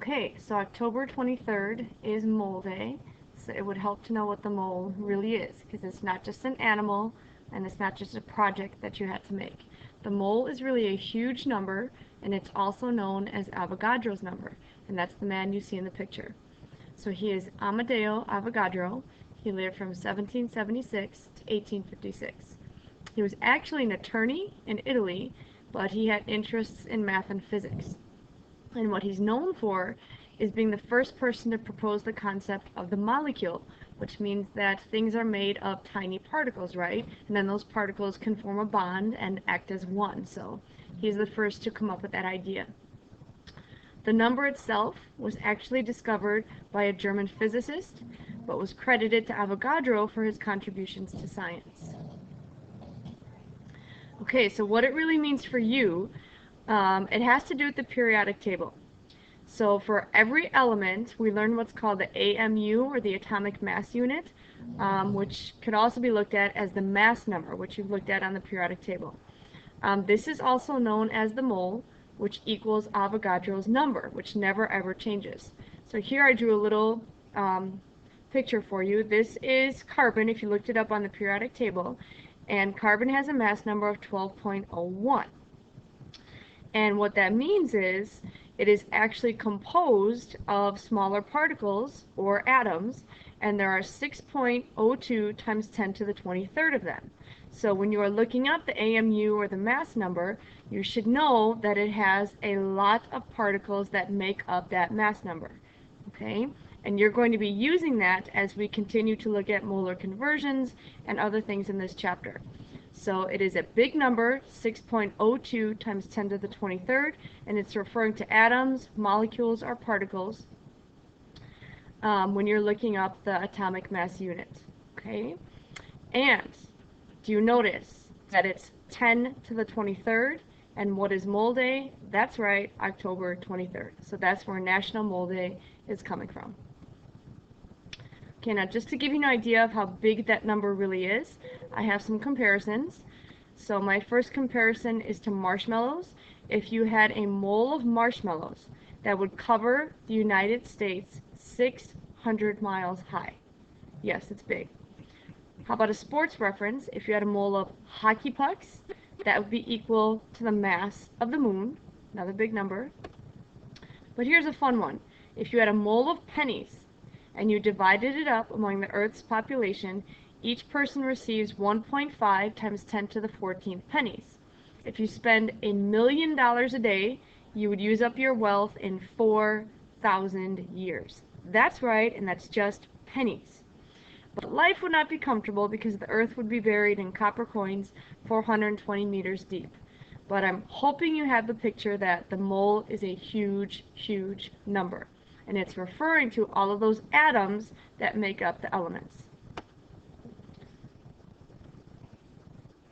Okay, so October 23rd is Mole Day, so it would help to know what the mole really is, because it's not just an animal, and it's not just a project that you had to make. The mole is really a huge number, and it's also known as Avogadro's number, and that's the man you see in the picture. So he is Amadeo Avogadro. He lived from 1776 to 1856. He was actually an attorney in Italy, but he had interests in math and physics. And what he's known for is being the first person to propose the concept of the molecule, which means that things are made of tiny particles, right? And then those particles can form a bond and act as one. So he's the first to come up with that idea. The number itself was actually discovered by a German physicist, but was credited to Avogadro for his contributions to science. Okay, so what it really means for you, it has to do with the periodic table. So for every element, we learn what's called the AMU, or the atomic mass unit, which could also be looked at as the mass number, which you've looked at on the periodic table. This is also known as the mole, which equals Avogadro's number, which never ever changes. So here I drew a little picture for you. This is carbon, if you looked it up on the periodic table, and carbon has a mass number of 12.01. And what that means is it is actually composed of smaller particles, or atoms, and there are 6.02 times 10 to the 23rd of them. So when you are looking up the AMU, or the mass number, you should know that it has a lot of particles that make up that mass number. Okay? And you're going to be using that as we continue to look at molar conversions and other things in this chapter. So it is a big number, 6.02 times 10 to the 23rd, and it's referring to atoms, molecules, or particles when you're looking up the atomic mass unit. Okay? And do you notice that it's 10 to the 23rd? And what is Mole Day? That's right, October 23rd. So that's where National Mole Day is coming from. Okay, now just to give you an idea of how big that number really is, I have some comparisons. So my first comparison is to marshmallows. If you had a mole of marshmallows, that would cover the United States 600 miles high. Yes, it's big. How about a sports reference? If you had a mole of hockey pucks, that would be equal to the mass of the moon. Another big number. But here's a fun one. If you had a mole of pennies, and you divided it up among the Earth's population, each person receives 1.5 times 10 to the 14th pennies. If you spend $1 million a day, you would use up your wealth in 4,000 years. That's right, and that's just pennies. But life would not be comfortable because the Earth would be buried in copper coins 420 meters deep. But I'm hoping you have the picture that the mole is a huge, huge number. And it's referring to all of those atoms that make up the elements.